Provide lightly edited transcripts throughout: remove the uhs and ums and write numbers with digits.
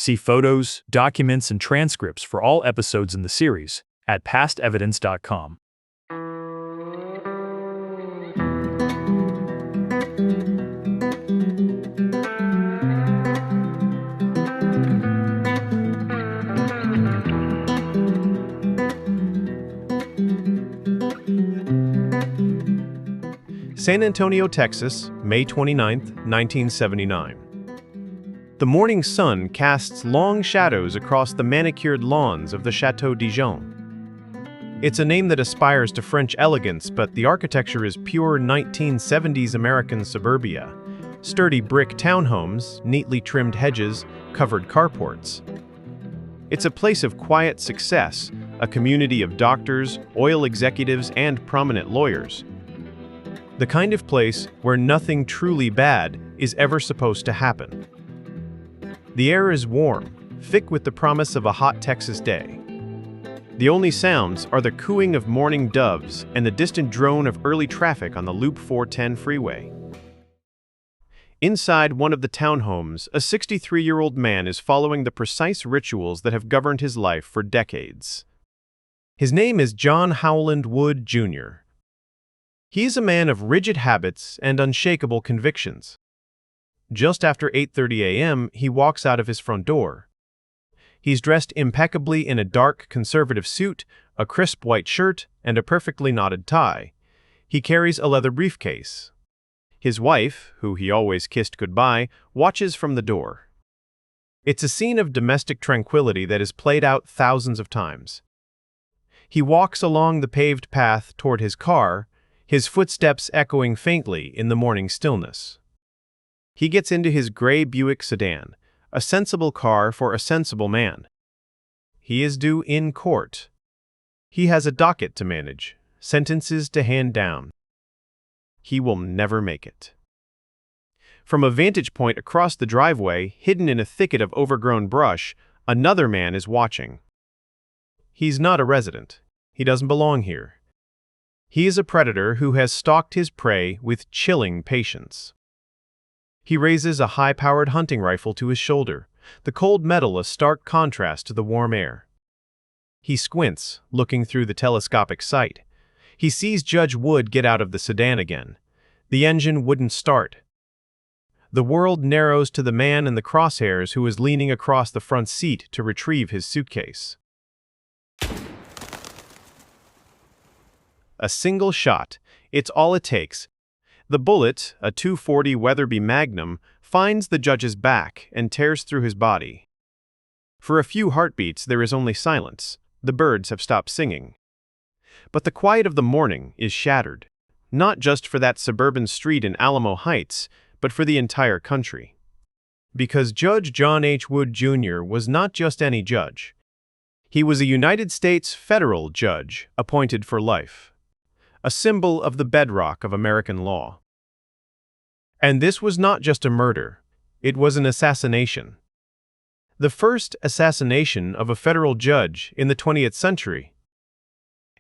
See photos, documents, and transcripts for all episodes in the series at pastevidence.com. San Antonio, Texas, May 29, 1979. The morning sun casts long shadows across the manicured lawns of the Chateau Dijon. It's a name that aspires to French elegance, but the architecture is pure 1970s American suburbia. Sturdy brick townhomes, neatly trimmed hedges, covered carports. It's a place of quiet success, a community of doctors, oil executives, and prominent lawyers. The kind of place where nothing truly bad is ever supposed to happen. The air is warm, thick with the promise of a hot Texas day. The only sounds are the cooing of morning doves and the distant drone of early traffic on the Loop 410 freeway. Inside one of the townhomes, a 63-year-old man is following the precise rituals that have governed his life for decades. His name is John Howland Wood, Jr. He is a man of rigid habits and unshakable convictions. Just after 8:30 a.m., he walks out of his front door. He's dressed impeccably in a dark, conservative suit, a crisp white shirt, and a perfectly knotted tie. He carries a leather briefcase. His wife, who he always kissed goodbye, watches from the door. It's a scene of domestic tranquility that is played out thousands of times. He walks along the paved path toward his car, his footsteps echoing faintly in the morning stillness. He gets into his gray Buick sedan, a sensible car for a sensible man. He is due in court. He has a docket to manage, sentences to hand down. He will never make it. From a vantage point across the driveway, hidden in a thicket of overgrown brush, another man is watching. He's not a resident. He doesn't belong here. He is a predator who has stalked his prey with chilling patience. He raises a high-powered hunting rifle to his shoulder, the cold metal a stark contrast to the warm air. He squints, looking through the telescopic sight. He sees Judge Wood get out of the sedan again. The engine wouldn't start. The world narrows to the man in the crosshairs who is leaning across the front seat to retrieve his suitcase. A single shot, it's all it takes. The bullet, a .240 Weatherby Magnum, finds the judge's back and tears through his body. For a few heartbeats there is only silence. The birds have stopped singing. But the quiet of the morning is shattered, not just for that suburban street in Alamo Heights, but for the entire country. Because Judge John H. Wood, Jr. was not just any judge. He was a United States federal judge appointed for life. A symbol of the bedrock of American law. And this was not just a murder, it was an assassination. The first assassination of a federal judge in the 20th century.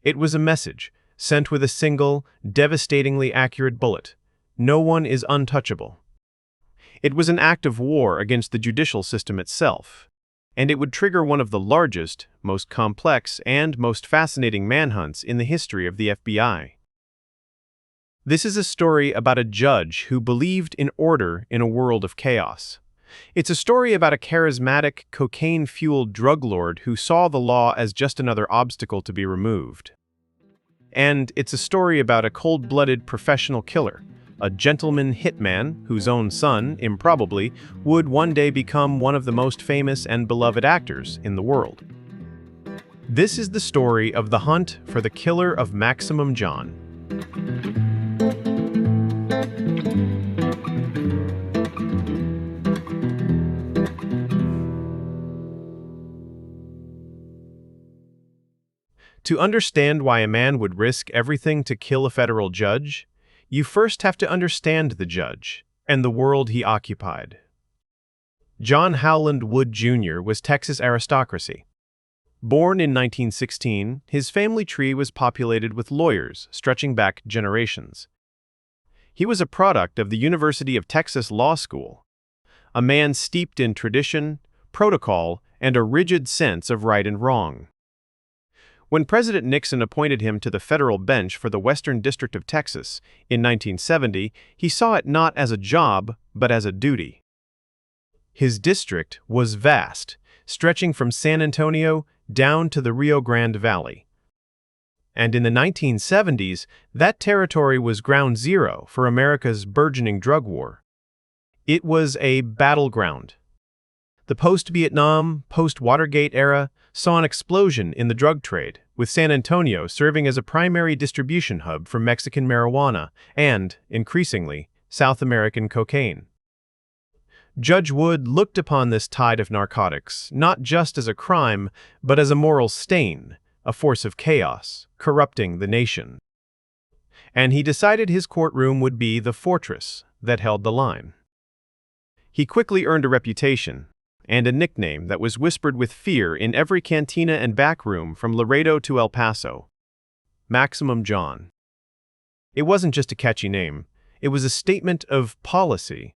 It was a message, sent with a single, devastatingly accurate bullet. No one is untouchable. It was an act of war against the judicial system itself, and it would trigger one of the largest, most complex, and most fascinating manhunts in the history of the FBI. This is a story about a judge who believed in order in a world of chaos. It's a story about a charismatic, cocaine-fueled drug lord who saw the law as just another obstacle to be removed. And it's a story about a cold-blooded professional killer, a gentleman hitman whose own son, improbably, would one day become one of the most famous and beloved actors in the world. This is the story of the hunt for the killer of Maximum John. To understand why a man would risk everything to kill a federal judge, you first have to understand the judge and the world he occupied. John Howland Wood, Jr. was Texas aristocracy. Born in 1916, his family tree was populated with lawyers stretching back generations. He was a product of the University of Texas Law School, a man steeped in tradition, protocol, and a rigid sense of right and wrong. When President Nixon appointed him to the federal bench for the Western District of Texas in 1970, he saw it not as a job, but as a duty. His district was vast, stretching from San Antonio down to the Rio Grande Valley. And in the 1970s, that territory was ground zero for America's burgeoning drug war. It was a battleground. The post-Vietnam, post-Watergate era saw an explosion in the drug trade, with San Antonio serving as a primary distribution hub for Mexican marijuana and, increasingly, South American cocaine. Judge Wood looked upon this tide of narcotics not just as a crime, but as a moral stain, a force of chaos, corrupting the nation. And he decided his courtroom would be the fortress that held the line. He quickly earned a reputation and a nickname that was whispered with fear in every cantina and back room from Laredo to El Paso: Maximum John. It wasn't just a catchy name, it was a statement of policy.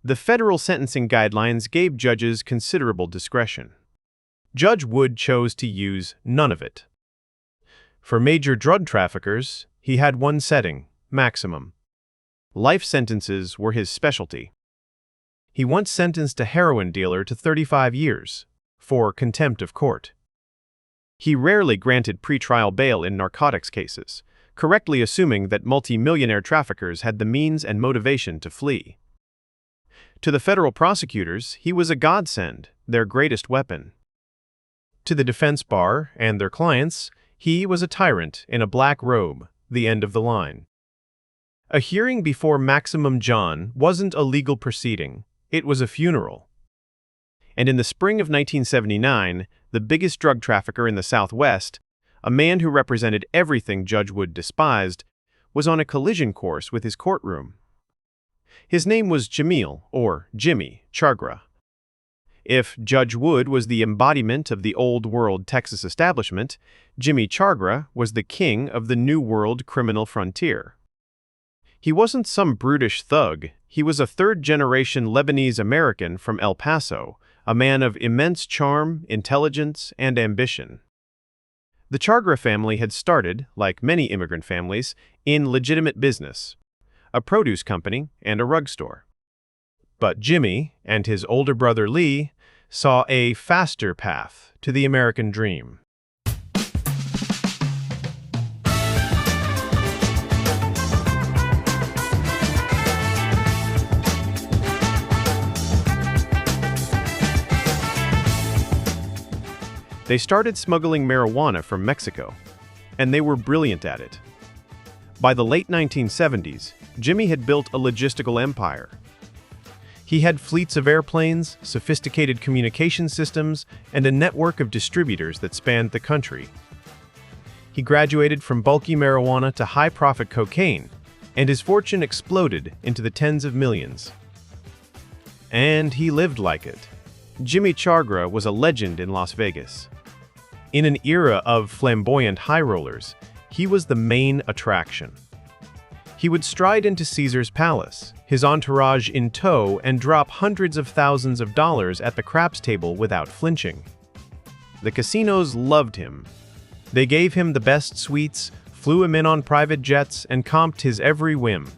The federal sentencing guidelines gave judges considerable discretion. Judge Wood chose to use none of it. For major drug traffickers, he had one setting: maximum. Life sentences were his specialty. He once sentenced a heroin dealer to 35 years for contempt of court. He rarely granted pretrial bail in narcotics cases, correctly assuming that multi-millionaire traffickers had the means and motivation to flee. To the federal prosecutors, he was a godsend, their greatest weapon. To the defense bar and their clients, he was a tyrant in a black robe, the end of the line. A hearing before Maximum John wasn't a legal proceeding. It was a funeral. And in the spring of 1979, the biggest drug trafficker in the Southwest, a man who represented everything Judge Wood despised, was on a collision course with his courtroom. His name was Jamiel, or Jimmy, Chagra. If Judge Wood was the embodiment of the old-world Texas establishment, Jimmy Chagra was the king of the New World criminal frontier. He wasn't some brutish thug. He was a third-generation Lebanese-American from El Paso, a man of immense charm, intelligence, and ambition. The Chagra family had started, like many immigrant families, in legitimate business: a produce company and a rug store. But Jimmy and his older brother Lee saw a faster path to the American dream. They started smuggling marijuana from Mexico, and they were brilliant at it. By the late 1970s, Jimmy had built a logistical empire. He had fleets of airplanes, sophisticated communication systems, and a network of distributors that spanned the country. He graduated from bulky marijuana to high-profit cocaine, and his fortune exploded into the tens of millions. And he lived like it. Jimmy Chagra was a legend in Las Vegas. In an era of flamboyant high rollers, he was the main attraction. He would stride into Caesar's palace, his entourage in tow, and drop hundreds of thousands of dollars at the craps table without flinching. The casinos loved him. They gave him the best suites, flew him in on private jets, and comped his every whim.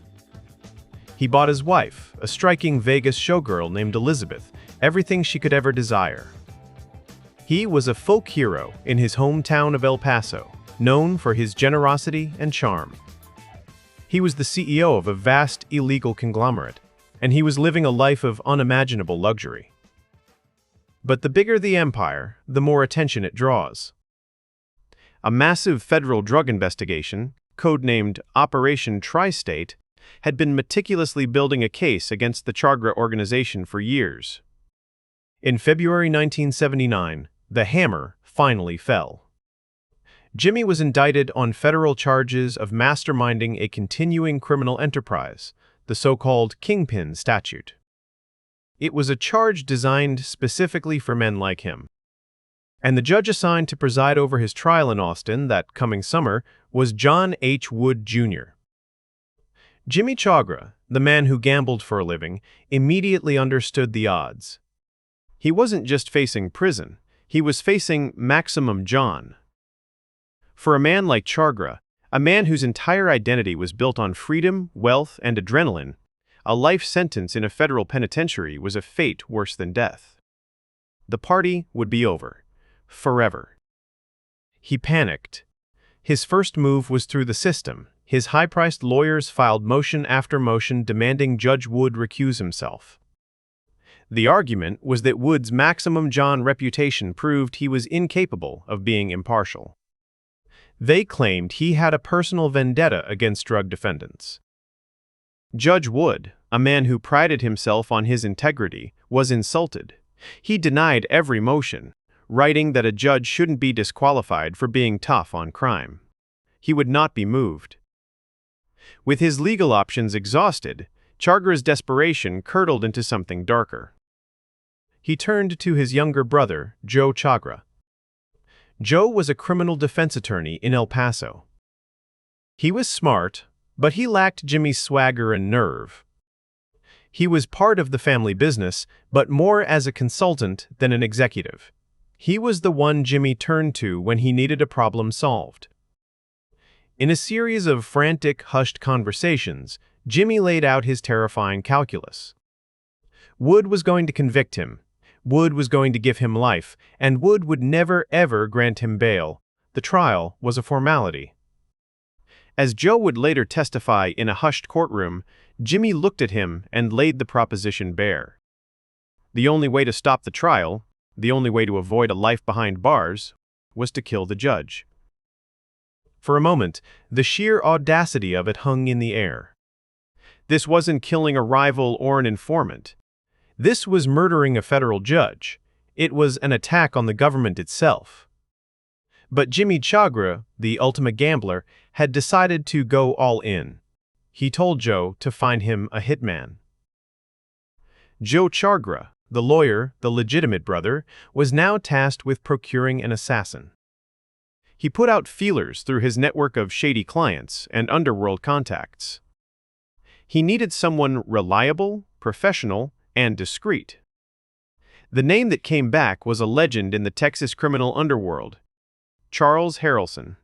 He bought his wife, a striking Vegas showgirl named Elizabeth, everything she could ever desire. He was a folk hero in his hometown of El Paso, known for his generosity and charm. He was the CEO of a vast illegal conglomerate, and he was living a life of unimaginable luxury. But the bigger the empire, the more attention it draws. A massive federal drug investigation, codenamed Operation Tri-State, had been meticulously building a case against the Chagra organization for years. In February 1979, the hammer finally fell. Jimmy was indicted on federal charges of masterminding a continuing criminal enterprise, the so-called Kingpin statute. It was a charge designed specifically for men like him. And the judge assigned to preside over his trial in Austin that coming summer was John H. Wood, Jr. Jimmy Chagra, the man who gambled for a living, immediately understood the odds. He wasn't just facing prison, he was facing maximum John. For a man like Chagra, a man whose entire identity was built on freedom, wealth, and adrenaline, a life sentence in a federal penitentiary was a fate worse than death. The party would be over. Forever. He panicked. His first move was through the system. His high-priced lawyers filed motion after motion demanding Judge Wood recuse himself. The argument was that Wood's maximum John reputation proved he was incapable of being impartial. They claimed he had a personal vendetta against drug defendants. Judge Wood, a man who prided himself on his integrity, was insulted. He denied every motion, writing that a judge shouldn't be disqualified for being tough on crime. He would not be moved. With his legal options exhausted, Chagra's desperation curdled into something darker. He turned to his younger brother, Joe Chagra. Joe was a criminal defense attorney in El Paso. He was smart, but he lacked Jimmy's swagger and nerve. He was part of the family business, but more as a consultant than an executive. He was the one Jimmy turned to when he needed a problem solved. In a series of frantic, hushed conversations, Jimmy laid out his terrifying calculus. Wood was going to convict him. Wood was going to give him life, and Wood would never, ever grant him bail. The trial was a formality. As Joe would later testify in a hushed courtroom, Jimmy looked at him and laid the proposition bare. The only way to stop the trial, the only way to avoid a life behind bars, was to kill the judge. For a moment, the sheer audacity of it hung in the air. This wasn't killing a rival or an informant. This was murdering a federal judge. It was an attack on the government itself. But Jimmy Chagra, the ultimate gambler, had decided to go all in. He told Joe to find him a hitman. Joe Chagra, the lawyer, the legitimate brother, was now tasked with procuring an assassin. He put out feelers through his network of shady clients and underworld contacts. He needed someone reliable, professional, and discreet. The name that came back was a legend in the Texas criminal underworld: Charles Harrelson.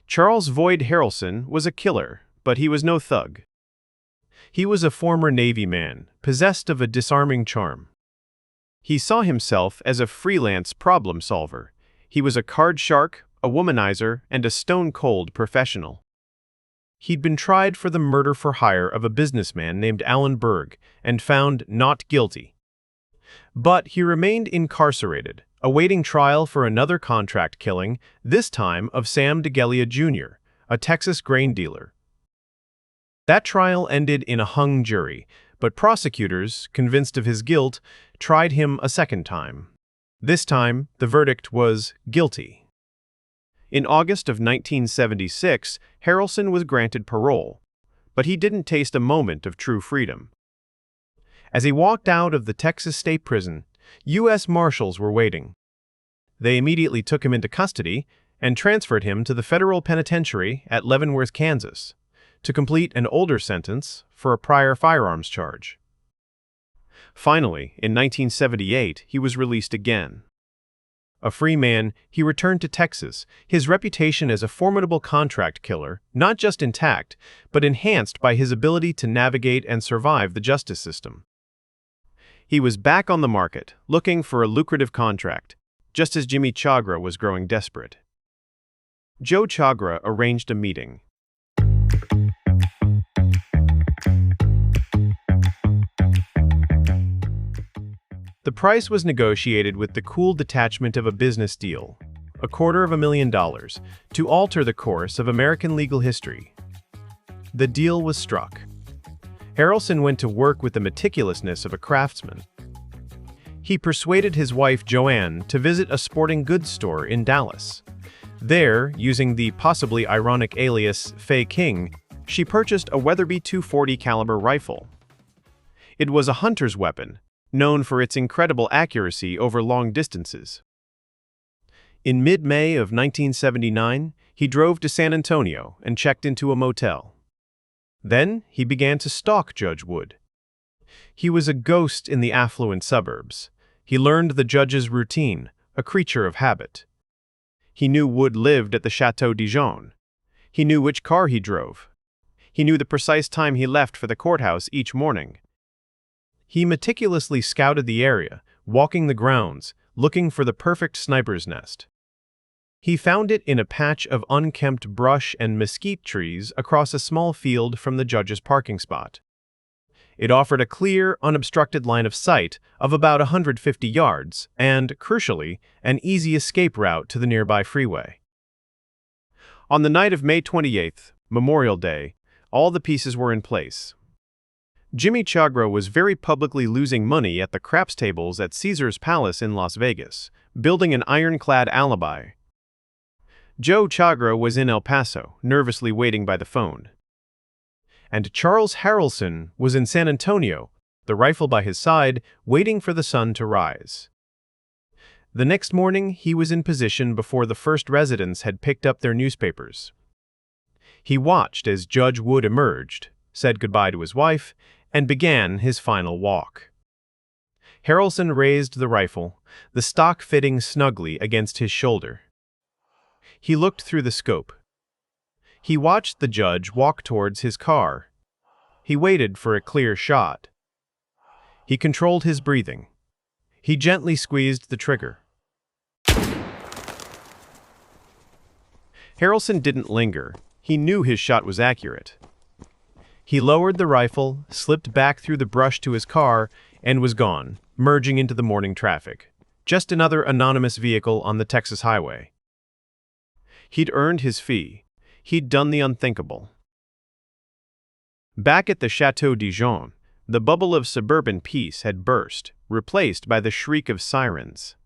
Charles Void Harrelson was a killer, but he was no thug. He was a former Navy man, possessed of a disarming charm. He saw himself as a freelance problem solver. He was a card shark, a womanizer, and a stone-cold professional. He'd been tried for the murder for hire of a businessman named Alan Berg and found not guilty. But he remained incarcerated, awaiting trial for another contract killing, this time of Sam DeGelia Jr., a Texas grain dealer. That trial ended in a hung jury, but prosecutors, convinced of his guilt, tried him a second time. This time, the verdict was guilty. In August of 1976, Harrelson was granted parole, but he didn't taste a moment of true freedom. As he walked out of the Texas State Prison, U.S. Marshals were waiting. They immediately took him into custody and transferred him to the federal penitentiary at Leavenworth, Kansas, to complete an older sentence for a prior firearms charge. Finally, in 1978, he was released again. A free man, he returned to Texas, his reputation as a formidable contract killer not just intact, but enhanced by his ability to navigate and survive the justice system. He was back on the market, looking for a lucrative contract, just as Jimmy Chagra was growing desperate. Joe Chagra arranged a meeting. The price was negotiated with the cool detachment of a business deal, $250,000, to alter the course of American legal history. The deal was struck. Harrelson went to work with the meticulousness of a craftsman. He persuaded his wife Joanne to visit a sporting goods store in Dallas. There, using the possibly ironic alias Faye King, she purchased a Weatherby .240 caliber rifle. It was a hunter's weapon, known for its incredible accuracy over long distances. In mid-May of 1979, he drove to San Antonio and checked into a motel. Then he began to stalk Judge Wood. He was a ghost in the affluent suburbs. He learned the judge's routine, a creature of habit. He knew Wood lived at the Chateau Dijon. He knew which car he drove. He knew the precise time he left for the courthouse each morning. He meticulously scouted the area, walking the grounds, looking for the perfect sniper's nest. He found it in a patch of unkempt brush and mesquite trees across a small field from the judge's parking spot. It offered a clear, unobstructed line of sight of about 150 yards and, crucially, an easy escape route to the nearby freeway. On the night of May 28th, Memorial Day, all the pieces were in place. Jimmy Chagra was very publicly losing money at the craps tables at Caesar's Palace in Las Vegas, building an ironclad alibi. Joe Chagra was in El Paso, nervously waiting by the phone. And Charles Harrelson was in San Antonio, the rifle by his side, waiting for the sun to rise. The next morning, he was in position before the first residents had picked up their newspapers. He watched as Judge Wood emerged, said goodbye to his wife, and began his final walk. Harrelson raised the rifle, the stock fitting snugly against his shoulder. He looked through the scope. He watched the judge walk towards his car. He waited for a clear shot. He controlled his breathing. He gently squeezed the trigger. Harrelson didn't linger. He knew his shot was accurate. He lowered the rifle, slipped back through the brush to his car, and was gone, merging into the morning traffic. Just another anonymous vehicle on the Texas highway. He'd earned his fee. He'd done the unthinkable. Back at the Chateau Dijon, the bubble of suburban peace had burst, replaced by the shriek of sirens.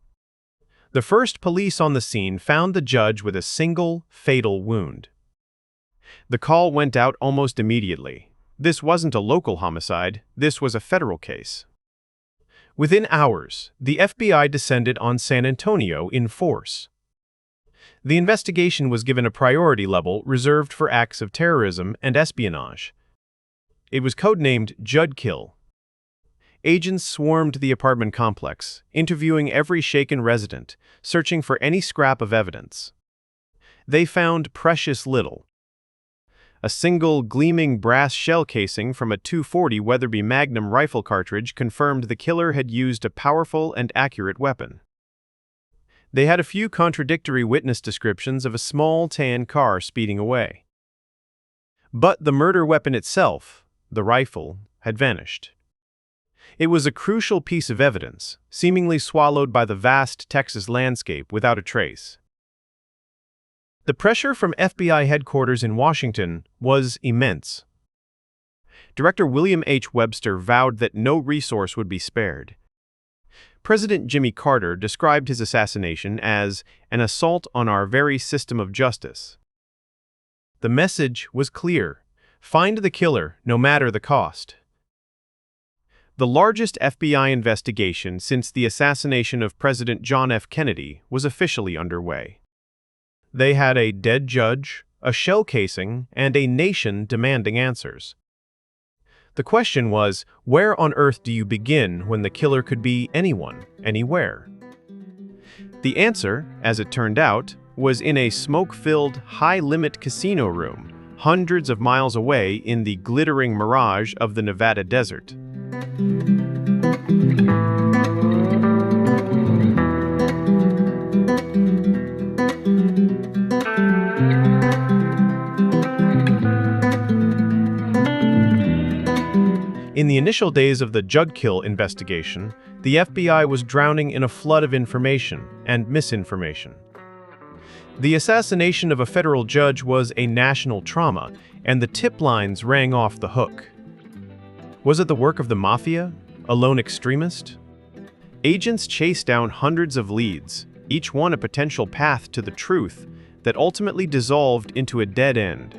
The first police on the scene found the judge with a single, fatal wound. The call went out almost immediately. This wasn't a local homicide, this was a federal case. Within hours, the FBI descended on San Antonio in force. The investigation was given a priority level reserved for acts of terrorism and espionage. It was codenamed Judkill. Agents swarmed the apartment complex, interviewing every shaken resident, searching for any scrap of evidence. They found precious little. A single gleaming brass shell casing from a .240 Weatherby Magnum rifle cartridge confirmed the killer had used a powerful and accurate weapon. They had a few contradictory witness descriptions of a small tan car speeding away. But the murder weapon itself, the rifle, had vanished. It was a crucial piece of evidence, seemingly swallowed by the vast Texas landscape without a trace. The pressure from FBI headquarters in Washington was immense. Director William H. Webster vowed that no resource would be spared. President Jimmy Carter described his assassination as an assault on our very system of justice. The message was clear: find the killer, no matter the cost. The largest FBI investigation since the assassination of President John F. Kennedy was officially underway. They had a dead judge, a shell casing, and a nation demanding answers. The question was, where on earth do you begin when the killer could be anyone, anywhere? The answer, as it turned out, was in a smoke-filled, high-limit casino room, hundreds of miles away in the glittering mirage of the Nevada desert. In the initial days of the Judkill investigation, the FBI was drowning in a flood of information and misinformation. The assassination of a federal judge was a national trauma, and the tip lines rang off the hook. Was it the work of the mafia, a lone extremist? Agents chased down hundreds of leads, each one a potential path to the truth that ultimately dissolved into a dead end.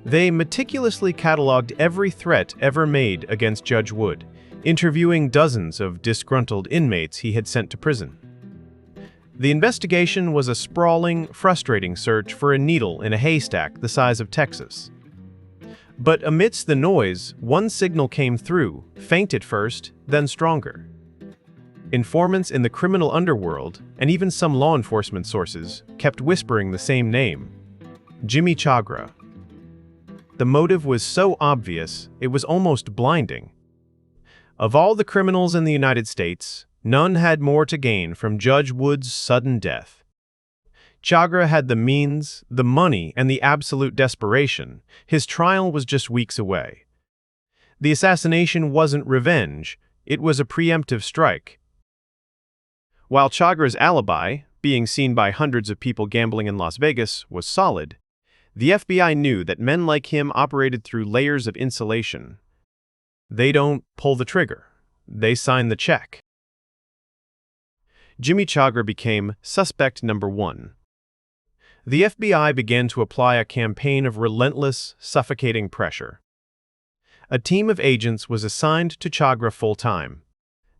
They meticulously cataloged every threat ever made against Judge Wood, interviewing dozens of disgruntled inmates he had sent to prison. The investigation was a sprawling, frustrating search for a needle in a haystack the size of Texas. But amidst the noise, one signal came through, faint at first, then stronger. Informants in the criminal underworld, and even some law enforcement sources, kept whispering the same name: Jimmy Chagra. The motive was so obvious, it was almost blinding. Of all the criminals in the United States, none had more to gain from Judge Wood's sudden death. Chagra had the means, the money, and the absolute desperation. His trial was just weeks away. The assassination wasn't revenge, it was a preemptive strike. While Chagra's alibi, being seen by hundreds of people gambling in Las Vegas, was solid, the FBI knew that men like him operated through layers of insulation. They don't pull the trigger, they sign the check. Jimmy Chagra became suspect number one. The FBI began to apply a campaign of relentless, suffocating pressure. A team of agents was assigned to Chagra full-time.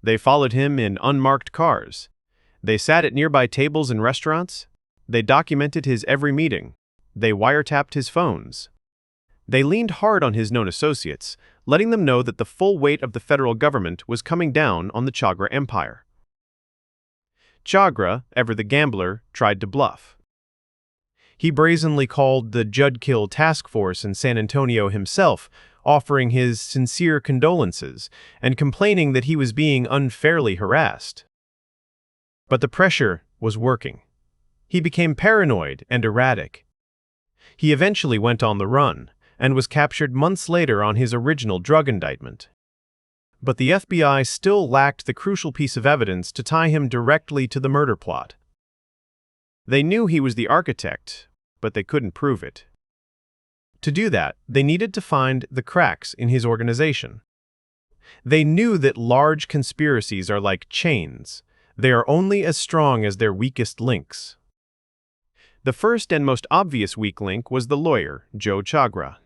They followed him in unmarked cars. They sat at nearby tables in restaurants. They documented his every meeting. They wiretapped his phones. They leaned hard on his known associates, letting them know that the full weight of the federal government was coming down on the Chagra empire. Chagra, ever the gambler, tried to bluff. He brazenly called the Judkill task force in San Antonio himself, offering his sincere condolences and complaining that he was being unfairly harassed. But the pressure was working. He became paranoid and erratic. He eventually went on the run and was captured months later on his original drug indictment. But the FBI still lacked the crucial piece of evidence to tie him directly to the murder plot. They knew he was the architect, but they couldn't prove it. To do that, they needed to find the cracks in his organization. They knew that large conspiracies are like chains. They are only as strong as their weakest links. The first and most obvious weak link was the lawyer, Joe Chagra.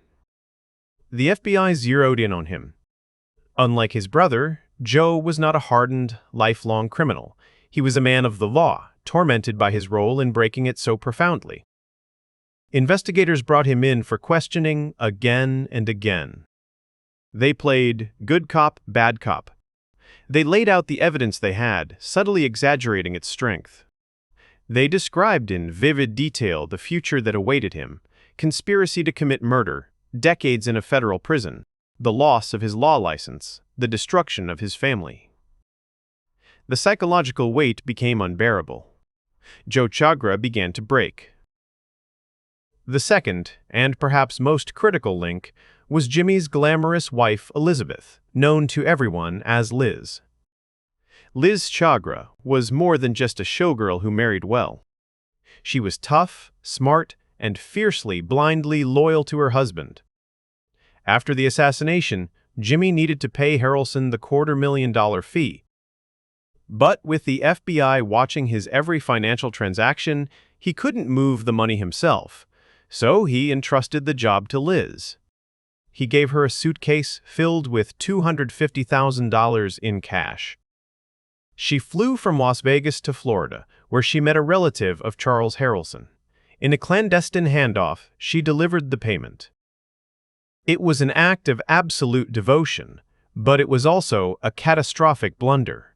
The FBI zeroed in on him. Unlike his brother, Joe was not a hardened, lifelong criminal. He was a man of the law, tormented by his role in breaking it so profoundly. Investigators brought him in for questioning again and again. They played good cop, bad cop. They laid out the evidence they had, subtly exaggerating its strength. They described in vivid detail the future that awaited him: conspiracy to commit murder, decades in a federal prison, the loss of his law license, the destruction of his family. The psychological weight became unbearable. Joe Chagra began to break. The second, and perhaps most critical link, was Jimmy's glamorous wife, Elizabeth, known to everyone as Liz. Liz Chagra was more than just a showgirl who married well. She was tough, smart, and fiercely, blindly loyal to her husband. After the assassination, Jimmy needed to pay Harrelson the $250,000 fee. But with the FBI watching his every financial transaction, he couldn't move the money himself, so he entrusted the job to Liz. He gave her a suitcase filled with $250,000 in cash. She flew from Las Vegas to Florida, where she met a relative of Charles Harrelson. In a clandestine handoff, she delivered the payment. It was an act of absolute devotion, but it was also a catastrophic blunder.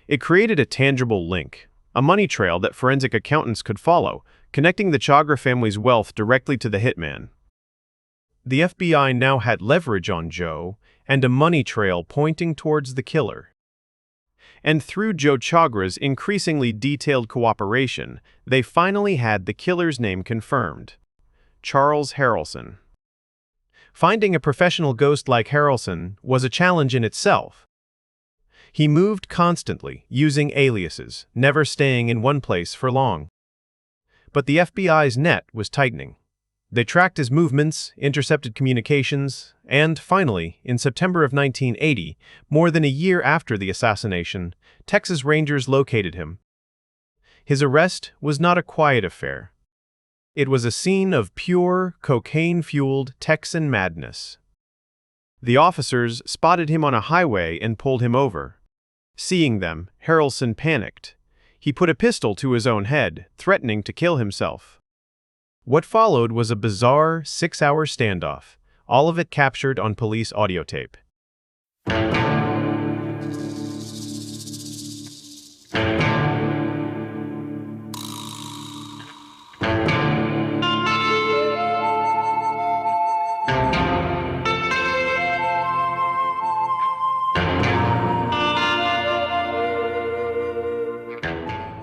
It created a tangible link, a money trail that forensic accountants could follow, connecting the Chagra family's wealth directly to the hitman. The FBI now had leverage on Joe and a money trail pointing towards the killer. And through Joe Chagra's increasingly detailed cooperation, they finally had the killer's name confirmed: Charles Harrelson. Finding a professional ghost like Harrelson was a challenge in itself. He moved constantly, using aliases, never staying in one place for long. But the FBI's net was tightening. They tracked his movements, intercepted communications, and finally, in September of 1980, more than a year after the assassination, Texas Rangers located him. His arrest was not a quiet affair. It was a scene of pure, cocaine-fueled Texan madness. The officers spotted him on a highway and pulled him over. Seeing them, Harrelson panicked. He put a pistol to his own head, threatening to kill himself. What followed was a bizarre 6-hour standoff, all of it captured on police audio tape.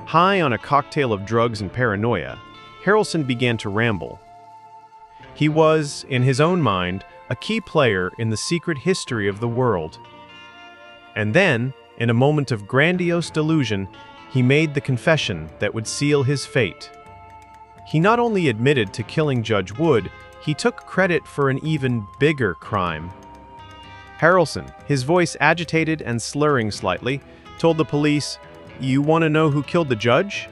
High on a cocktail of drugs and paranoia, Harrelson began to ramble. He was, in his own mind, a key player in the secret history of the world. And then, in a moment of grandiose delusion, he made the confession that would seal his fate. He not only admitted to killing Judge Wood, he took credit for an even bigger crime. Harrelson, his voice agitated and slurring slightly, told the police, "You want to know who killed the judge?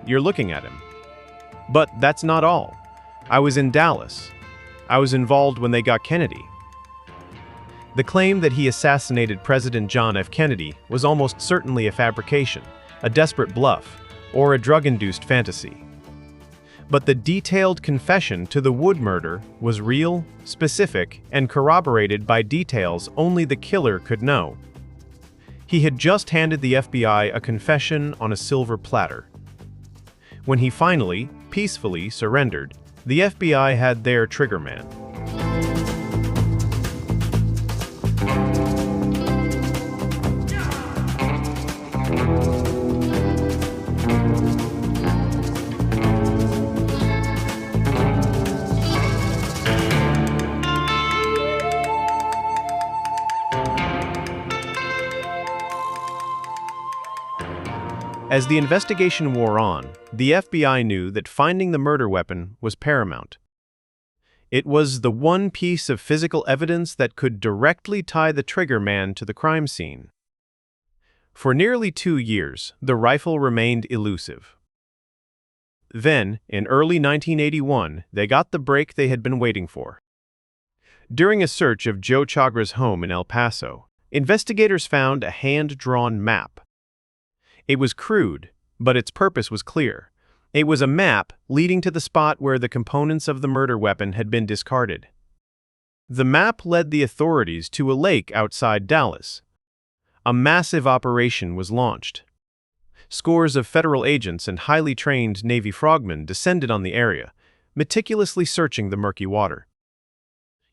You're looking at him. But that's not all. I was in Dallas. I was involved when they got Kennedy." The claim that he assassinated President John F. Kennedy was almost certainly a fabrication, a desperate bluff, or a drug-induced fantasy. But the detailed confession to the Wood murder was real, specific, and corroborated by details only the killer could know. He had just handed the FBI a confession on a silver platter. When he finally, peacefully surrendered, the FBI had their triggerman. As the investigation wore on, the FBI knew that finding the murder weapon was paramount. It was the one piece of physical evidence that could directly tie the triggerman to the crime scene. For nearly 2 years, the rifle remained elusive. Then, in early 1981, they got the break they had been waiting for. During a search of Joe Chagra's home in El Paso, investigators found a hand-drawn map. It was crude, but its purpose was clear. It was a map leading to the spot where the components of the murder weapon had been discarded. The map led the authorities to a lake outside Dallas. A massive operation was launched. Scores of federal agents and highly trained Navy frogmen descended on the area, meticulously searching the murky water.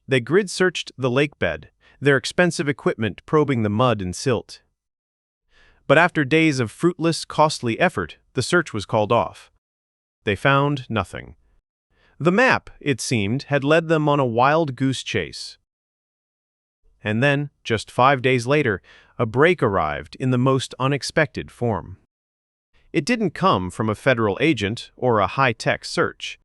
They grid-searched the lake bed, their expensive equipment probing the mud and silt. But after days of fruitless, costly effort, the search was called off. They found nothing. The map, it seemed, had led them on a wild goose chase. And then, just 5 days later, a break arrived in the most unexpected form. It didn't come from a federal agent or a high-tech search.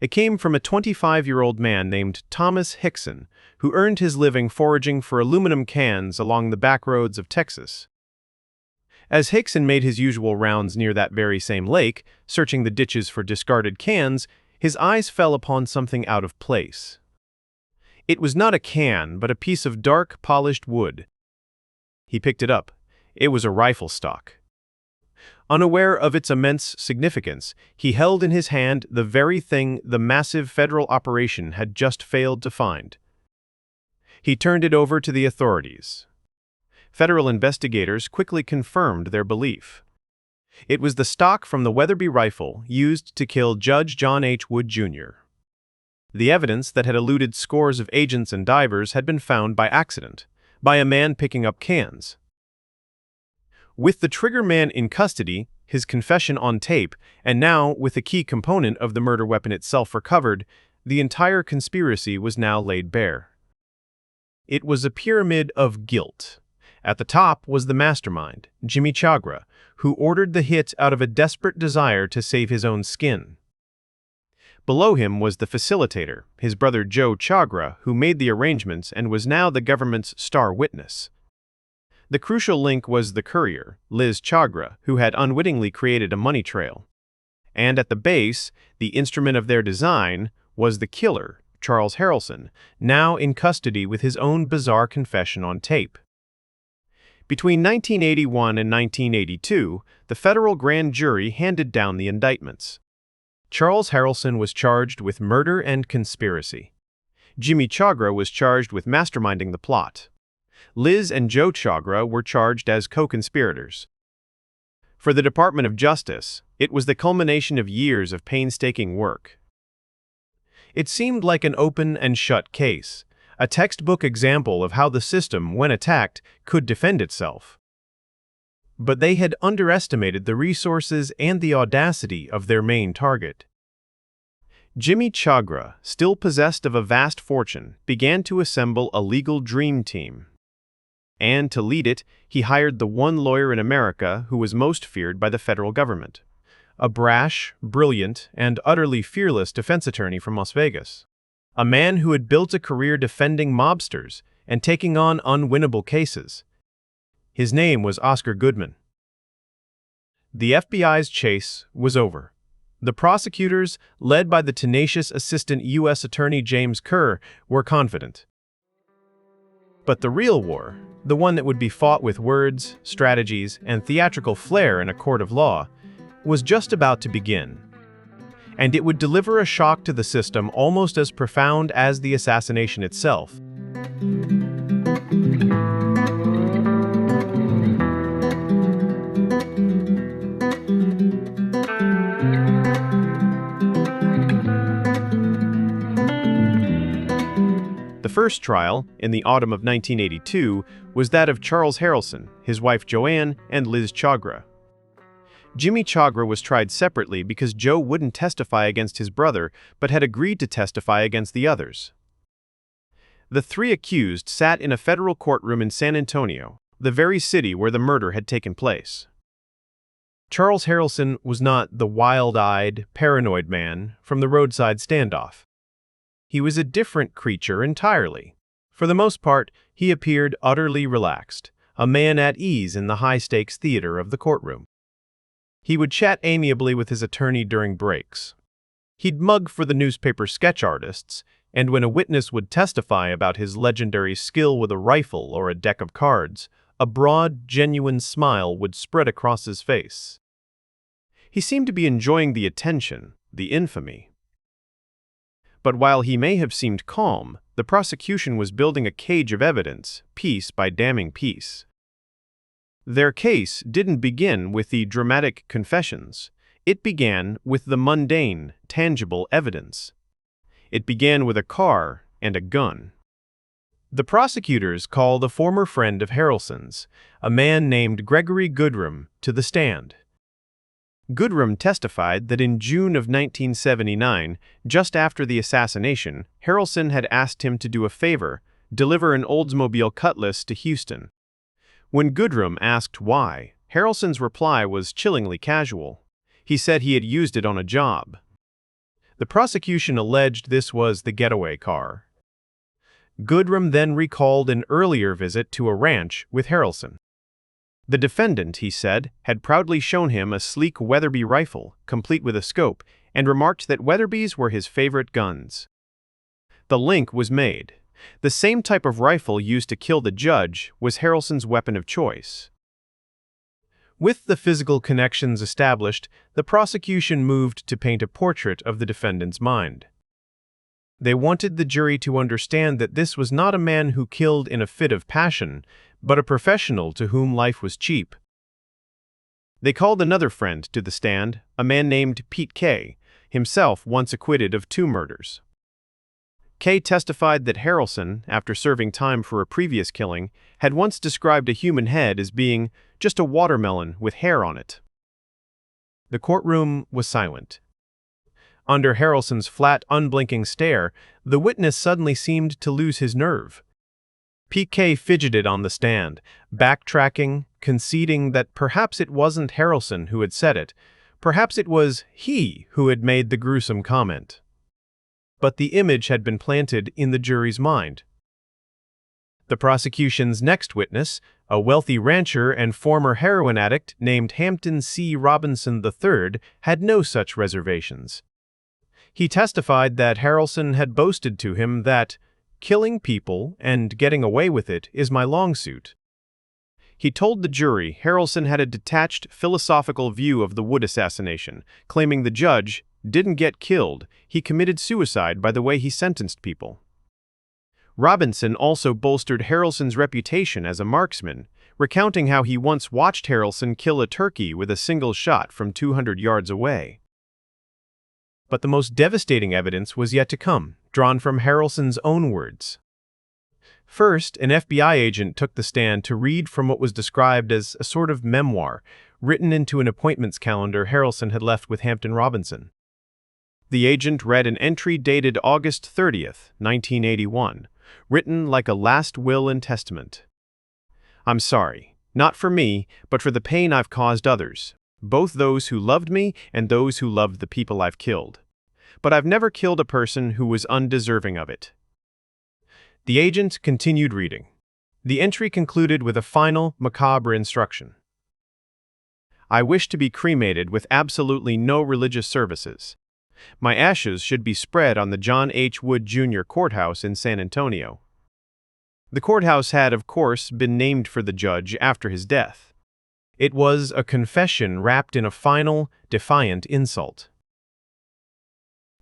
It came from a 25-year-old man named Thomas Hickson, who earned his living foraging for aluminum cans along the back roads of Texas. As Hickson made his usual rounds near that very same lake, searching the ditches for discarded cans, his eyes fell upon something out of place. It was not a can, but a piece of dark, polished wood. He picked it up. It was a rifle stock. Unaware of its immense significance, he held in his hand the very thing the massive federal operation had just failed to find. He turned it over to the authorities. Federal investigators quickly confirmed their belief. It was the stock from the Weatherby rifle used to kill Judge John H. Wood, Jr. The evidence that had eluded scores of agents and divers had been found by accident, by a man picking up cans. With the triggerman in custody, his confession on tape, and now with a key component of the murder weapon itself recovered, the entire conspiracy was now laid bare. It was a pyramid of guilt. At the top was the mastermind, Jimmy Chagra, who ordered the hit out of a desperate desire to save his own skin. Below him was the facilitator, his brother Joe Chagra, who made the arrangements and was now the government's star witness. The crucial link was the courier, Liz Chagra, who had unwittingly created a money trail. And at the base, the instrument of their design, was the killer, Charles Harrelson, now in custody with his own bizarre confession on tape. Between 1981 and 1982, the federal grand jury handed down the indictments. Charles Harrelson was charged with murder and conspiracy. Jimmy Chagra was charged with masterminding the plot. Liz and Joe Chagra were charged as co-conspirators. For the Department of Justice, it was the culmination of years of painstaking work. It seemed like an open and shut case, a textbook example of how the system, when attacked, could defend itself. But they had underestimated the resources and the audacity of their main target. Jimmy Chagra, still possessed of a vast fortune, began to assemble a legal dream team. And to lead it, he hired the one lawyer in America who was most feared by the federal government, a brash, brilliant, and utterly fearless defense attorney from Las Vegas. A man who had built a career defending mobsters and taking on unwinnable cases. His name was Oscar Goodman. The FBI's chase was over. The prosecutors, led by the tenacious Assistant U.S. Attorney James Kerr, were confident. But the real war, the one that would be fought with words, strategies, and theatrical flair in a court of law, was just about to begin. And it would deliver a shock to the system almost as profound as the assassination itself. The first trial, in the autumn of 1982, was that of Charles Harrelson, his wife Joanne, and Liz Chagra. Jimmy Chagra was tried separately because Joe wouldn't testify against his brother, but had agreed to testify against the others. The three accused sat in a federal courtroom in San Antonio, the very city where the murder had taken place. Charles Harrelson was not the wild-eyed, paranoid man from the roadside standoff. He was a different creature entirely. For the most part, he appeared utterly relaxed, a man at ease in the high-stakes theater of the courtroom. He would chat amiably with his attorney during breaks. He'd mug for the newspaper sketch artists, and when a witness would testify about his legendary skill with a rifle or a deck of cards, a broad, genuine smile would spread across his face. He seemed to be enjoying the attention, the infamy. But while he may have seemed calm, the prosecution was building a cage of evidence, piece by damning piece. Their case didn't begin with the dramatic confessions. It began with the mundane, tangible evidence. It began with a car and a gun. The prosecutors called a former friend of Harrelson's, a man named Gregory Goodrum, to the stand. Goodrum testified that in June of 1979, just after the assassination, Harrelson had asked him to do a favor, deliver an Oldsmobile Cutlass to Houston. When Goodrum asked why, Harrelson's reply was chillingly casual. He said he had used it on a job. The prosecution alleged this was the getaway car. Goodrum then recalled an earlier visit to a ranch with Harrelson. The defendant, he said, had proudly shown him a sleek Weatherby rifle, complete with a scope, and remarked that Weatherbys were his favorite guns. The link was made. The same type of rifle used to kill the judge was Harrelson's weapon of choice. With the physical connections established, the prosecution moved to paint a portrait of the defendant's mind. They wanted the jury to understand that this was not a man who killed in a fit of passion, but a professional to whom life was cheap. They called another friend to the stand, a man named Pete Kay, himself once acquitted of 2 murders. Kay testified that Harrelson, after serving time for a previous killing, had once described a human head as being just a watermelon with hair on it. The courtroom was silent. Under Harrelson's flat, unblinking stare, the witness suddenly seemed to lose his nerve. Pete Kay fidgeted on the stand, backtracking, conceding that perhaps it wasn't Harrelson who had said it, perhaps it was he who had made the gruesome comment. But the image had been planted in the jury's mind. The prosecution's next witness, a wealthy rancher and former heroin addict named Hampton C. Robinson III, had no such reservations. He testified that Harrelson had boasted to him that, "Killing people and getting away with it is my long suit." He told the jury Harrelson had a detached, philosophical view of the Wood assassination, claiming the judge didn't get killed, he committed suicide by the way he sentenced people. Robinson also bolstered Harrelson's reputation as a marksman, recounting how he once watched Harrelson kill a turkey with a single shot from 200 yards away. But the most devastating evidence was yet to come, drawn from Harrelson's own words. First, an FBI agent took the stand to read from what was described as a sort of memoir written into an appointments calendar Harrelson had left with Hampton Robinson. The agent read an entry dated August 30th, 1981, written like a last will and testament. "I'm sorry, not for me, but for the pain I've caused others, both those who loved me and those who loved the people I've killed. But I've never killed a person who was undeserving of it." The agent continued reading. The entry concluded with a final, macabre instruction. "I wish to be cremated with absolutely no religious services. My ashes should be spread on the John H. Wood, Jr. courthouse in San Antonio." The courthouse had, of course, been named for the judge after his death. It was a confession wrapped in a final, defiant insult.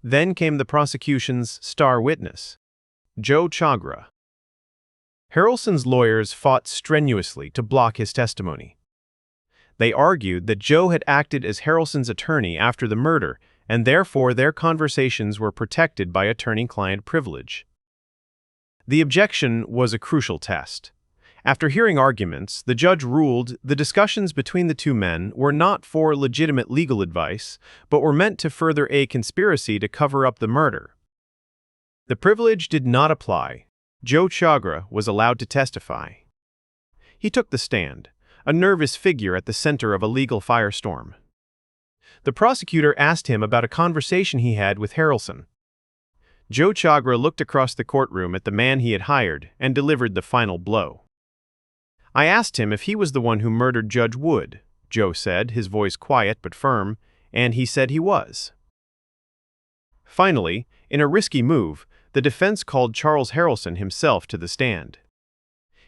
Then came the prosecution's star witness, Joe Chagra. Harrelson's lawyers fought strenuously to block his testimony. They argued that Joe had acted as Harrelson's attorney after the murder, and therefore their conversations were protected by attorney-client privilege. The objection was a crucial test. After hearing arguments, the judge ruled the discussions between the two men were not for legitimate legal advice, but were meant to further a conspiracy to cover up the murder. The privilege did not apply. Joe Chagra was allowed to testify. He took the stand, a nervous figure at the center of a legal firestorm. The prosecutor asked him about a conversation he had with Harrelson. Joe Chagra looked across the courtroom at the man he had hired and delivered the final blow. "I asked him if he was the one who murdered Judge Wood," Joe said, his voice quiet but firm, "and he said he was." Finally, in a risky move, the defense called Charles Harrelson himself to the stand.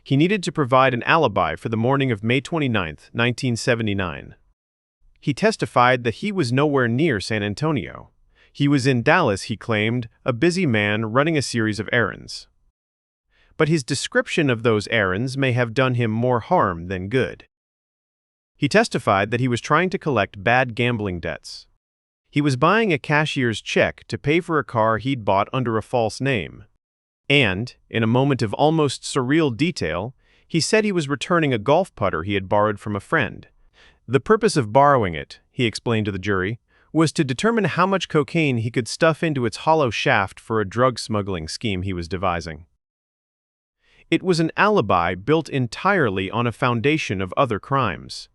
He needed to provide an alibi for the morning of May 29, 1979. He testified that he was nowhere near San Antonio. He was in Dallas, he claimed, a busy man running a series of errands. But his description of those errands may have done him more harm than good. He testified that he was trying to collect bad gambling debts. He was buying a cashier's check to pay for a car he'd bought under a false name. And, in a moment of almost surreal detail, he said he was returning a golf putter he had borrowed from a friend. The purpose of borrowing it, he explained to the jury, was to determine how much cocaine he could stuff into its hollow shaft for a drug smuggling scheme he was devising. It was an alibi built entirely on a foundation of other crimes.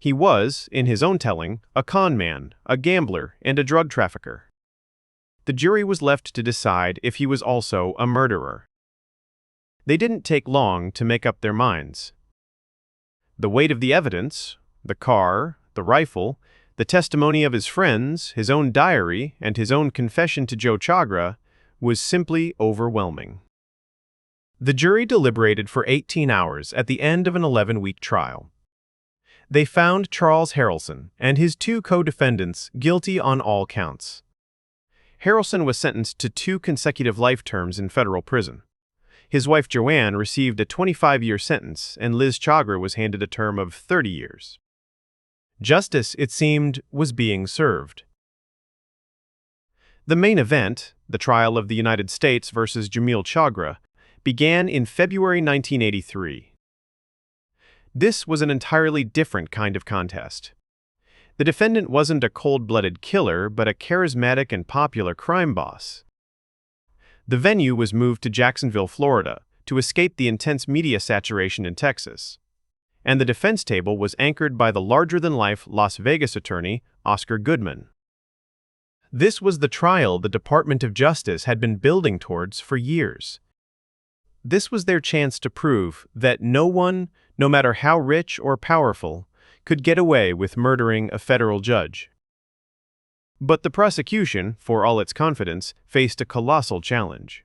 He was, in his own telling, a con man, a gambler, and a drug trafficker. The jury was left to decide if he was also a murderer. They didn't take long to make up their minds. The weight of the evidence, the car, the rifle, the testimony of his friends, his own diary, and his own confession to Joe Chagra was simply overwhelming. The jury deliberated for 18 hours at the end of an 11-week trial. They found Charles Harrelson and his two co-defendants guilty on all counts. Harrelson was sentenced to 2 consecutive life terms in federal prison. His wife Joanne received a 25-year sentence, and Liz Chagra was handed a term of 30 years. Justice, it seemed, was being served. The main event, the trial of the United States versus Jamiel Chagra, began in February 1983. This was an entirely different kind of contest. The defendant wasn't a cold-blooded killer, but a charismatic and popular crime boss. The venue was moved to Jacksonville, Florida, to escape the intense media saturation in Texas. And the defense table was anchored by the larger-than-life Las Vegas attorney, Oscar Goodman. This was the trial the Department of Justice had been building towards for years. This was their chance to prove that no one, no matter how rich or powerful, could get away with murdering a federal judge. But the prosecution, for all its confidence, faced a colossal challenge.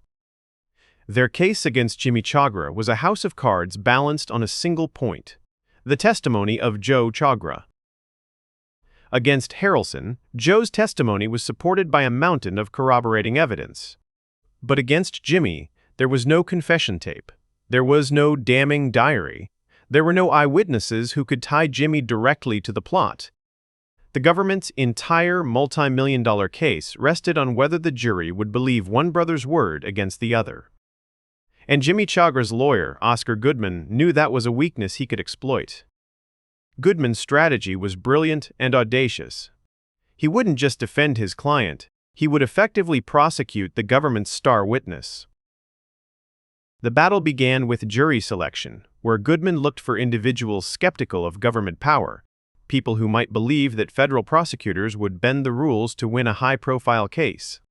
Their case against Jimmy Chagra was a house of cards balanced on a single point: the testimony of Joe Chagra. Against Harrelson, Joe's testimony was supported by a mountain of corroborating evidence. But against Jimmy, There was no confession tape. There was no damning diary. There were no eyewitnesses who could tie Jimmy directly to the plot. The government's entire multi-million-dollar case rested on whether the jury would believe one brother's word against the other. And Jimmy Chagra's lawyer, Oscar Goodman, knew that was a weakness he could exploit. Goodman's strategy was brilliant and audacious. He wouldn't just defend his client, he would effectively prosecute the government's star witness. The battle began with jury selection, where Goodman looked for individuals skeptical of government power, people who might believe that federal prosecutors would bend the rules to win a high-profile case.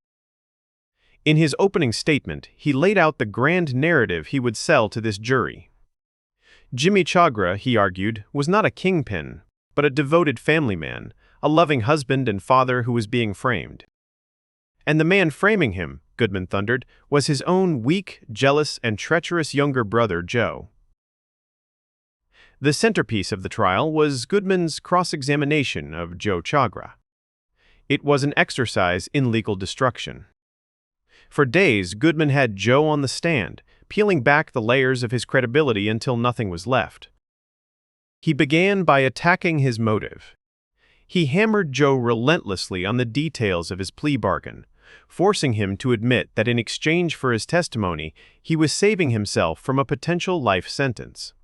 In his opening statement, he laid out the grand narrative he would sell to this jury. Jimmy Chagra, he argued, was not a kingpin, but a devoted family man, a loving husband and father who was being framed. And the man framing him, Goodman thundered, was his own weak, jealous, and treacherous younger brother, Joe. The centerpiece of the trial was Goodman's cross-examination of Joe Chagra. It was an exercise in legal destruction. For days, Goodman had Joe on the stand, peeling back the layers of his credibility until nothing was left. He began by attacking his motive. He hammered Joe relentlessly on the details of his plea bargain, forcing him to admit that in exchange for his testimony, he was saving himself from a potential life sentence.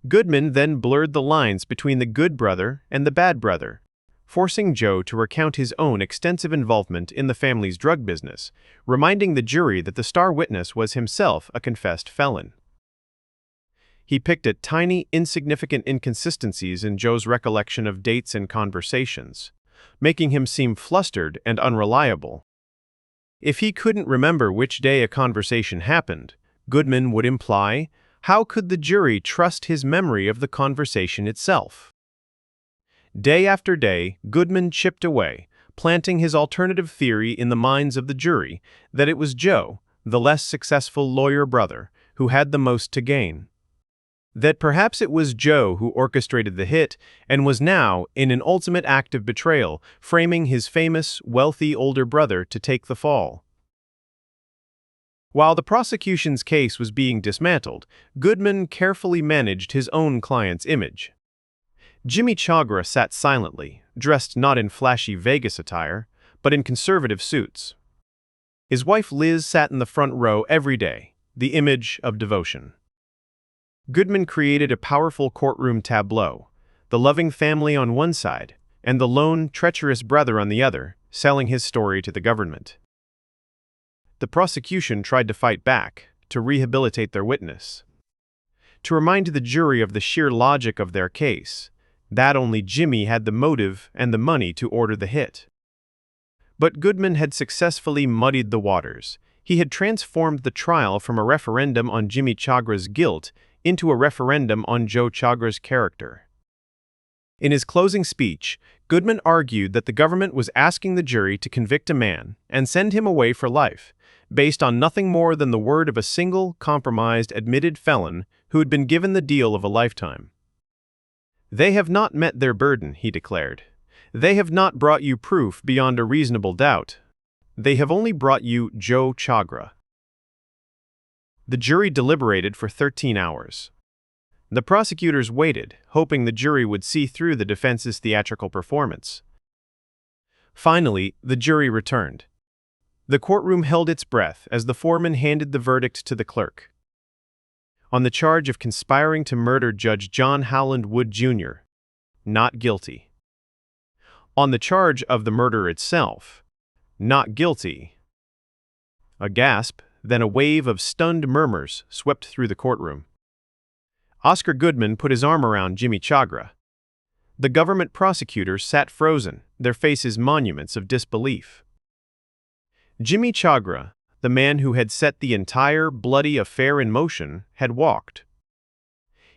Goodman then blurred the lines between the good brother and the bad brother, forcing Joe to recount his own extensive involvement in the family's drug business, reminding the jury that the star witness was himself a confessed felon. He picked at tiny, insignificant inconsistencies in Joe's recollection of dates and conversations, making him seem flustered and unreliable. If he couldn't remember which day a conversation happened, Goodman would imply, how could the jury trust his memory of the conversation itself? Day after day, Goodman chipped away, planting his alternative theory in the minds of the jury that it was Joe, the less successful lawyer brother, who had the most to gain. That perhaps it was Joe who orchestrated the hit and was now, in an ultimate act of betrayal, framing his famous, wealthy older brother to take the fall. While the prosecution's case was being dismantled, Goodman carefully managed his own client's image. Jimmy Chagra sat silently, dressed not in flashy Vegas attire, but in conservative suits. His wife Liz sat in the front row every day, the image of devotion. Goodman created a powerful courtroom tableau, the loving family on one side, and the lone, treacherous brother on the other, selling his story to the government. The prosecution tried to fight back, to rehabilitate their witness, to remind the jury of the sheer logic of their case, that only Jimmy had the motive and the money to order the hit. But Goodman had successfully muddied the waters. He had transformed the trial from a referendum on Jimmy Chagra's guilt into a referendum on Joe Chagra's character. In his closing speech, Goodman argued that the government was asking the jury to convict a man and send him away for life, based on nothing more than the word of a single, compromised, admitted felon who had been given the deal of a lifetime. "They have not met their burden," he declared. "They have not brought you proof beyond a reasonable doubt. They have only brought you Joe Chagra." The jury deliberated for 13 hours. The prosecutors waited, hoping the jury would see through the defense's theatrical performance. Finally, the jury returned. The courtroom held its breath as the foreman handed the verdict to the clerk. On the charge of conspiring to murder Judge John Howland Wood, Jr., not guilty. On the charge of the murder itself, not guilty. A gasp, then a wave of stunned murmurs swept through the courtroom. Oscar Goodman put his arm around Jimmy Chagra. The government prosecutors sat frozen, their faces monuments of disbelief. Jimmy Chagra, the man who had set the entire bloody affair in motion, had walked.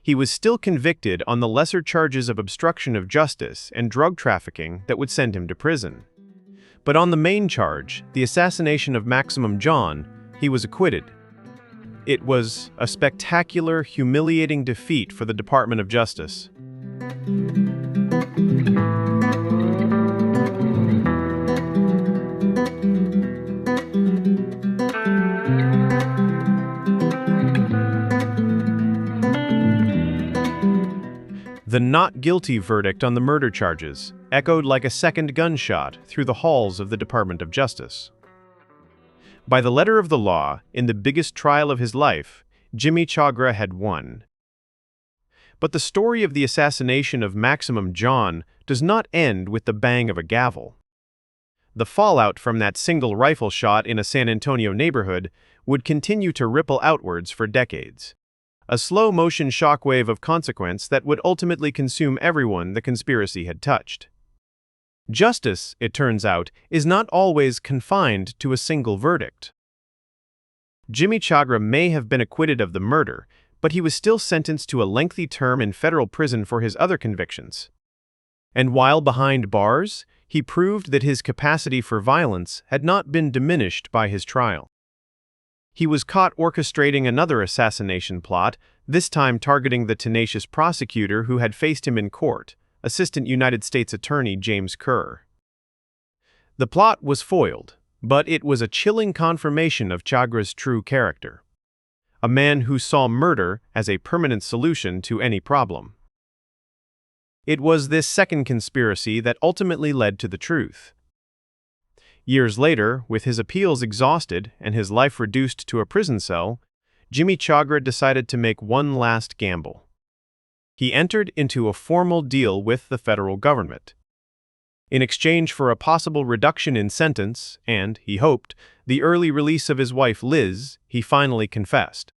He was still convicted on the lesser charges of obstruction of justice and drug trafficking that would send him to prison. But on the main charge, the assassination of Maximum John, he was acquitted. It was a spectacular, humiliating defeat for the Department of Justice. guilty verdict on the murder charges echoed like a second gunshot through the halls of the Department of Justice. By the letter of the law, in the biggest trial of his life, Jimmy Chagra had won. But the story of the assassination of Maximum John does not end with the bang of a gavel. The fallout from that single rifle shot in a San Antonio neighborhood would continue to ripple outwards for decades. A slow-motion shockwave of consequence that would ultimately consume everyone the conspiracy had touched. Justice, it turns out, is not always confined to a single verdict. Jimmy Chagra may have been acquitted of the murder, but he was still sentenced to a lengthy term in federal prison for his other convictions. And while behind bars, he proved that his capacity for violence had not been diminished by his trial. He was caught orchestrating another assassination plot, this time targeting the tenacious prosecutor who had faced him in court, Assistant United States Attorney James Kerr. The plot was foiled, but it was a chilling confirmation of Chagra's true character. A man who saw murder as a permanent solution to any problem. It was this second conspiracy that ultimately led to the truth. Years later, with his appeals exhausted and his life reduced to a prison cell, Jimmy Chagra decided to make one last gamble. He entered into a formal deal with the federal government. In exchange for a possible reduction in sentence and, he hoped, the early release of his wife Liz, he finally confessed.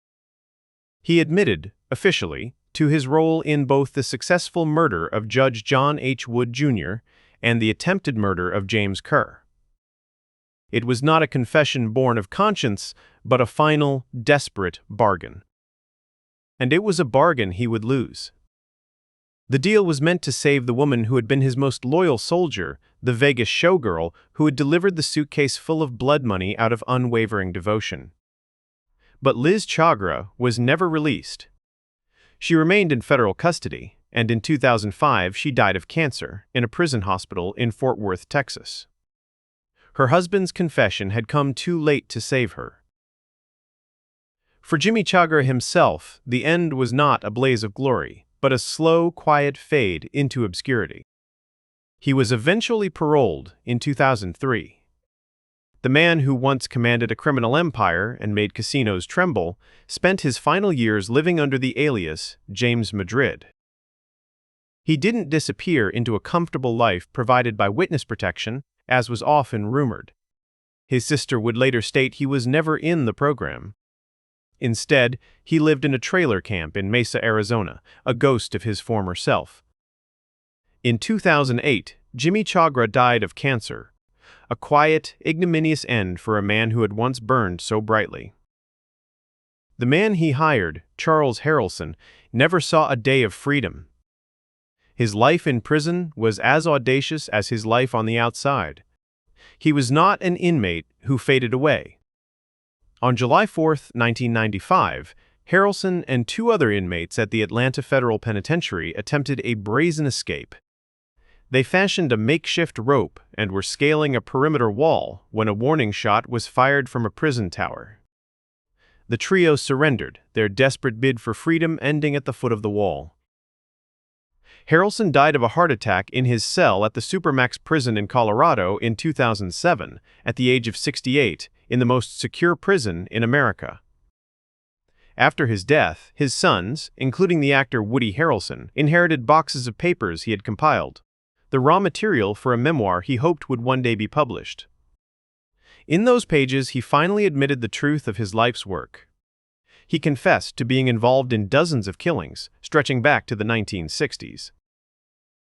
He admitted, officially, to his role in both the successful murder of Judge John H. Wood, Jr. and the attempted murder of James Kerr. It was not a confession born of conscience, but a final, desperate bargain. And it was a bargain he would lose. The deal was meant to save the woman who had been his most loyal soldier, the Vegas showgirl who had delivered the suitcase full of blood money out of unwavering devotion. But Liz Chagra was never released. She remained in federal custody, and in 2005 she died of cancer in a prison hospital in Fort Worth, Texas. Her husband's confession had come too late to save her. For Jimmy Chagra himself, the end was not a blaze of glory, but a slow, quiet fade into obscurity. He was eventually paroled in 2003. The man who once commanded a criminal empire and made casinos tremble spent his final years living under the alias James Madrid. He didn't disappear into a comfortable life provided by witness protection, as was often rumored. His sister would later state he was never in the program. Instead, he lived in a trailer camp in Mesa, Arizona, a ghost of his former self. In 2008, Jimmy Chagra died of cancer, a quiet, ignominious end for a man who had once burned so brightly. The man he hired, Woody Harrelson, never saw a day of freedom. His life in prison was as audacious as his life on the outside. He was not an inmate who faded away. On July 4, 1995, Harrelson and two other inmates at the Atlanta Federal Penitentiary attempted a brazen escape. They fashioned a makeshift rope and were scaling a perimeter wall when a warning shot was fired from a prison tower. The trio surrendered, their desperate bid for freedom ending at the foot of the wall. Harrelson died of a heart attack in his cell at the Supermax prison in Colorado in 2007, at the age of 68, in the most secure prison in America. After his death, his sons, including the actor Woody Harrelson, inherited boxes of papers he had compiled, the raw material for a memoir he hoped would one day be published. In those pages, he finally admitted the truth of his life's work. He confessed to being involved in dozens of killings, stretching back to the 1960s.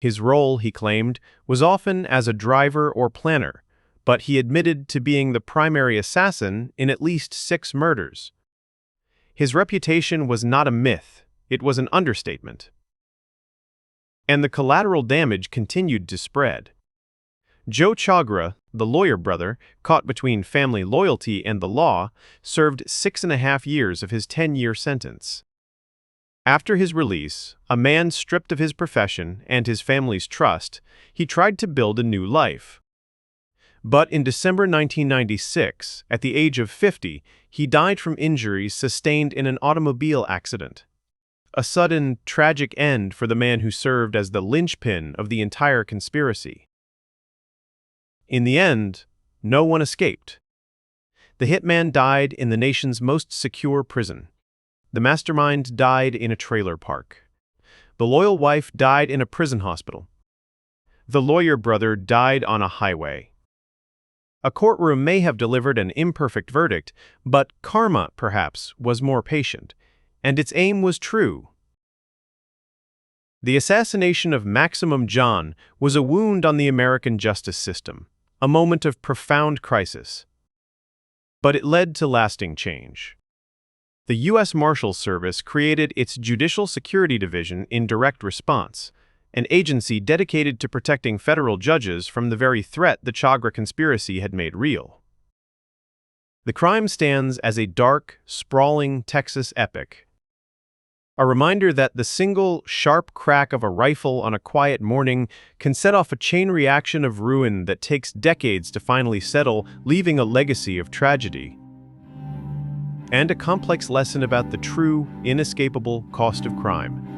His role, he claimed, was often as a driver or planner, but he admitted to being the primary assassin in at least 6 murders. His reputation was not a myth, it was an understatement. And the collateral damage continued to spread. Joe Chagra, the lawyer brother, caught between family loyalty and the law, served 6.5 years of his 10-year sentence. After his release, a man stripped of his profession and his family's trust, he tried to build a new life. But in December 1996, at the age of 50, he died from injuries sustained in an automobile accident. a sudden, tragic end for the man who served as the linchpin of the entire conspiracy. In the end, no one escaped. The hitman died in the nation's most secure prison. The mastermind died in a trailer park. The loyal wife died in a prison hospital. The lawyer brother died on a highway. A courtroom may have delivered an imperfect verdict, but karma, perhaps, was more patient, and its aim was true. The assassination of Maximum John was a wound on the American justice system, a moment of profound crisis. But it led to lasting change. The U.S. Marshals Service created its Judicial Security Division in direct response, an agency dedicated to protecting federal judges from the very threat the Chagra conspiracy had made real. The crime stands as a dark, sprawling Texas epic, a reminder that the single, sharp crack of a rifle on a quiet morning can set off a chain reaction of ruin that takes decades to finally settle, leaving a legacy of tragedy. And a complex lesson about the true, inescapable cost of crime.